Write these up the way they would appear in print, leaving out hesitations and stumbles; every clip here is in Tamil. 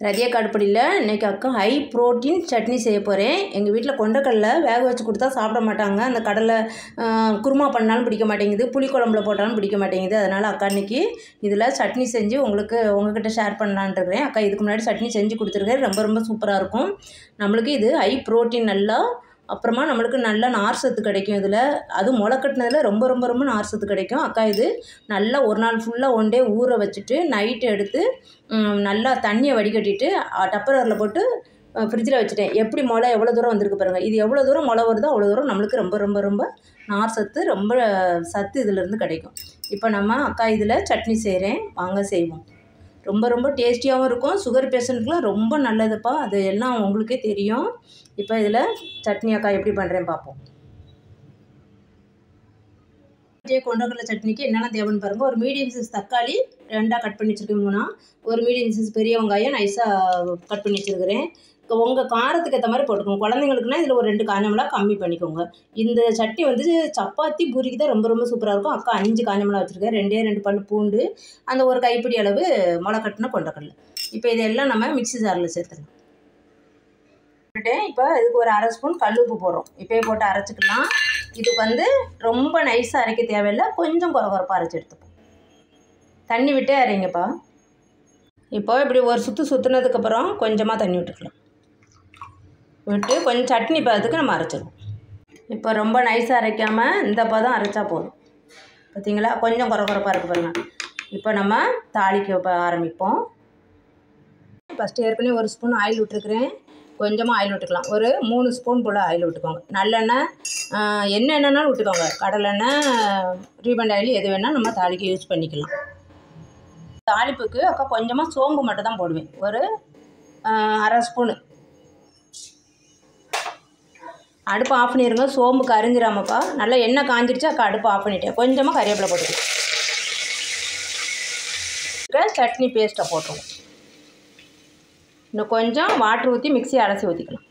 ரதியா அடுப்படியில் இன்றைக்கி அக்கா ஹை ப்ரோட்டீன் சட்னி செய்ய போகிறேன். எங்கள் வீட்டில் கொண்டக்கடலை வேக வச்சு கொடுத்தா சாப்பிட மாட்டாங்க. அந்த கடலை குருமா பண்ணாலும் பிடிக்க மாட்டேங்குது, புளிக்குழம்புல போட்டாலும் பிடிக்க மாட்டேங்குது. அதனால் அக்கா இன்றைக்கி இதில் சட்னி செஞ்சு உங்கள்கிட்ட ஷேர் பண்ணலான்னு இருக்கிறேன். அக்கா இதுக்கு முன்னாடி சட்னி செஞ்சு கொடுத்துருக்கேன், ரொம்ப ரொம்ப சூப்பராக இருக்கும். நம்மளுக்கு இது ஹை ப்ரோட்டீன் நல்லா, அப்புறமா நம்மளுக்கு நல்ல நார் சத்து கிடைக்கும். இதில் அதுவும் முளைக்கட்டினதில் ரொம்ப ரொம்ப ரொம்ப நார் சத்து கிடைக்கும். அக்கா இது நல்லா ஒரு நாள் ஃபுல்லாக ஒன் டே ஊற வச்சுட்டு நைட்டு எடுத்து நல்லா தண்ணியை வடிகட்டிட்டு டப்பரில் போட்டு ஃப்ரிட்ஜில் வச்சுட்டேன். எப்படி முளை எவ்வளோ தூரம் வந்திருக்கு பாருங்கள். இது எவ்வளோ தூரம் முளை வருதோ அவ்வளோ தூரம் நம்மளுக்கு ரொம்ப ரொம்ப ரொம்ப நார் சத்து, ரொம்ப சத்து இதிலேருந்து கிடைக்கும். இப்போ நம்ம அக்கா இதில் சட்னி செய்கிறேன், வாங்க செய்வோம். ரொம்ப ரொம்ப டேஸ்டியாகவும் இருக்கும். சுகர் பேஷண்ட்டுக்குலாம் ரொம்ப நல்லதுப்பா, அது எல்லாம் உங்களுக்கே தெரியும். இப்போ இதில் சட்னி அக்கா எப்படி பண்ணுறேன்னு பார்ப்போம். கொண்டக்கடலை சட்னிக்கு என்னெல்லாம் தேவைன்னு பாருங்கள். ஒரு மீடியம் சைஸ் தக்காளி 2ஆக கட் பண்ணி வச்சுருக்கேன். ஒரு மீடியம் சைஸ் பெரிய வெங்காயம் நைஸாக கட் பண்ணி வச்சுருக்கிறேன். உங்கள் காரத்துக்கு ஏற்ற மாதிரி போட்டுக்கோங்க. குழந்தைங்களுக்குனா இதில் ஒரு 2 காஞ்ச மிளகா கம்மி பண்ணிக்கோங்க. இந்த சட்னி வந்து சப்பாத்தி பூரிக்கு தான் ரொம்ப ரொம்ப சூப்பராக இருக்கும். அக்கா 5 காஞ்ச மிளகா வச்சுருக்கேன், 2 பல் பூண்டு, அந்த ஒரு கைப்பிடி அளவு முளை கட்டின கொண்டக்கடலை. இப்போ இதெல்லாம் நம்ம மிக்ஸி ஜாரில் சேர்த்துக்கலாம். இப்போ இதுக்கு ஒரு 1/2 ஸ்பூன் கல் உப்பு போடுறோம். இப்போயே போட்டு அரைச்சிக்கலாம். இதுக்கு வந்து ரொம்ப நைஸாக அரைக்க தேவையில்லை, கொஞ்சம் குறப்பாக அரைச்சி எடுத்துப்போம். தண்ணி விட்டே அரைங்கப்பா. இப்போ இப்படி ஒரு சுற்றுனதுக்கப்புறம் கொஞ்சமாக தண்ணி விட்டுக்கலாம். விட்டு கொஞ்சம் சட்னி பதத்துக்கு நம்ம அரைச்சிடுவோம். இப்போ ரொம்ப நைஸாக அரைக்காமல் இந்த பதம் அரைச்சா போதும். பார்த்தீங்களா, கொஞ்சம் குறப்பாக இருக்கு பாருங்கள். இப்போ நம்ம தாளிக்க ஆரம்பிப்போம். ஃபஸ்ட்டு ஏற்கனவே 1 ஸ்பூன் ஆயில் விட்டுருக்குறேன். கொஞ்சமாக ஆயில் விட்டுக்கலாம். ஒரு 3 ஸ்பூன் போல் ஆயில் விட்டுக்கோங்க. நல்லெண்ணெய், எண்ணெய்னாலும் விட்டுக்கோங்க. கடலெண்ணெய், ரீபண்ட் ஆயில் எது வேணால் நம்ம தாளிக்க யூஸ் பண்ணிக்கலாம். தாளிப்புக்கு அக்கா கொஞ்சமாக சோம்பு மட்டும் தான் போடுவேன். ஒரு 1/2 ஸ்பூனு. அடுப்பு ஆஃப் பண்ணிடுங்க, சோம்பு கரிஞ்சிடாமப்பா. நல்லா எண்ணெய் காஞ்சிடுச்சு, அக்கா அடுப்பு ஆஃப் பண்ணிட்டேன். கொஞ்சமாக கறிவேப்பிலை போட்டுக்கலாம். சட்னி பேஸ்ட்டை போட்டுருவோம். இன்னும் கொஞ்சம் வாட்ரு ஊற்றி மிக்ஸி அரைச்சி ஊற்றிக்கலாம்.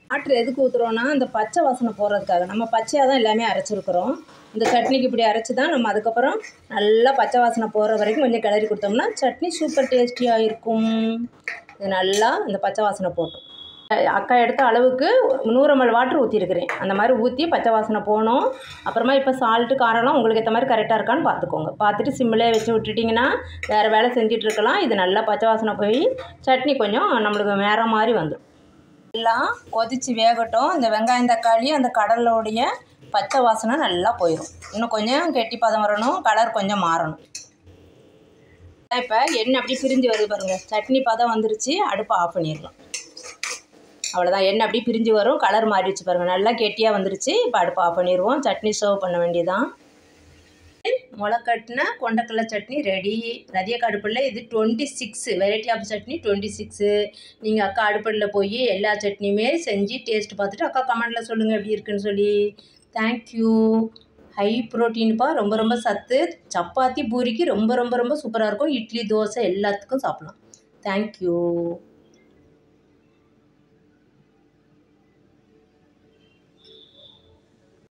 வாட்ரு எதுக்கு ஊற்றுறோன்னா அந்த பச்சை வாசனை போகிறதுக்காக. நம்ம பச்சையாக தான் எல்லாமே அரைச்சிருக்கிறோம். இந்த சட்னிக்கு இப்படி அரைச்சி தான் நம்ம அதுக்கப்புறம் நல்லா பச்சை வாசனை போகிற வரைக்கும் கொஞ்சம் கிளறி கொடுத்தோம்னா சட்னி சூப்பர் டேஸ்டியாக இருக்கும். இது நல்லா இந்த பச்சை வாசனை போட்டோம். அக்கா எடுத்த அளவுக்கு 100 ml வாட்ரு ஊற்றிருக்கிறேன். அந்த மாதிரி ஊற்றி பச்சை வாசனை போகணும். அப்புறமா இப்போ சால்ட்டு காரம்லாம் உங்களுக்கு ஏற்ற மாதிரி கரெக்டாக இருக்கான்னு பார்த்துக்கோங்க. பார்த்துட்டு சிம்மிலே வச்சு விட்டுட்டிங்கன்னா வேறு வேலை செஞ்சிட்ருக்கலாம். இது நல்லா பச்சை வாசனை போய் சட்னி கொஞ்சம் நம்மளுக்கு வேறு மாதிரி வந்துடும். எல்லாம் கொதித்து வேகட்டும். இந்த வெங்காயம் தக்காளி அந்த கடலோடைய பச்சை வாசனை நல்லா போயிடும். இன்னும் கொஞ்சம் கெட்டி பதம் வரணும், கலர் கொஞ்சம் மாறணும். இப்போ எண்ணெய் அப்படி பிரிஞ்சு வருது பாருங்கள். சட்னி பதம் வந்துருச்சு, அடுப்பை ஆஃப் பண்ணிடலாம். அவ்வளோதான், எண்ணெய் அப்படி பிரிஞ்சு வரும், கலர் மாறிடுச்சு பாருங்கள், நல்லா கெட்டியாக வந்துருச்சு. இப்போ அடுப்பு ஆஃப் பண்ணிடுவோம். சட்னி சர்வ் பண்ண வேண்டியதான். முளைக்கட்டின கொண்டக்கடலை சட்னி ரெடி. ரதியா அடுப்படியில் இது 26 வெரைட்டி ஆஃப் சட்னி 26. நீங்கள் அக்கா அடுப்படியில் போய் எல்லா சட்னியுமே செஞ்சு டேஸ்ட்டு பார்த்துட்டு அக்கா கமெண்டில் சொல்லுங்கள் எப்படி இருக்குன்னு சொல்லி. தேங்க்யூ. ஹை ப்ரோட்டீன்ப்பா, ரொம்ப ரொம்ப சத்து. சப்பாத்தி பூரிக்கு ரொம்ப ரொம்ப ரொம்ப சூப்பராக இருக்கும். இட்லி தோசை எல்லாத்துக்கும் சாப்பிட்லாம். தேங்க்யூ.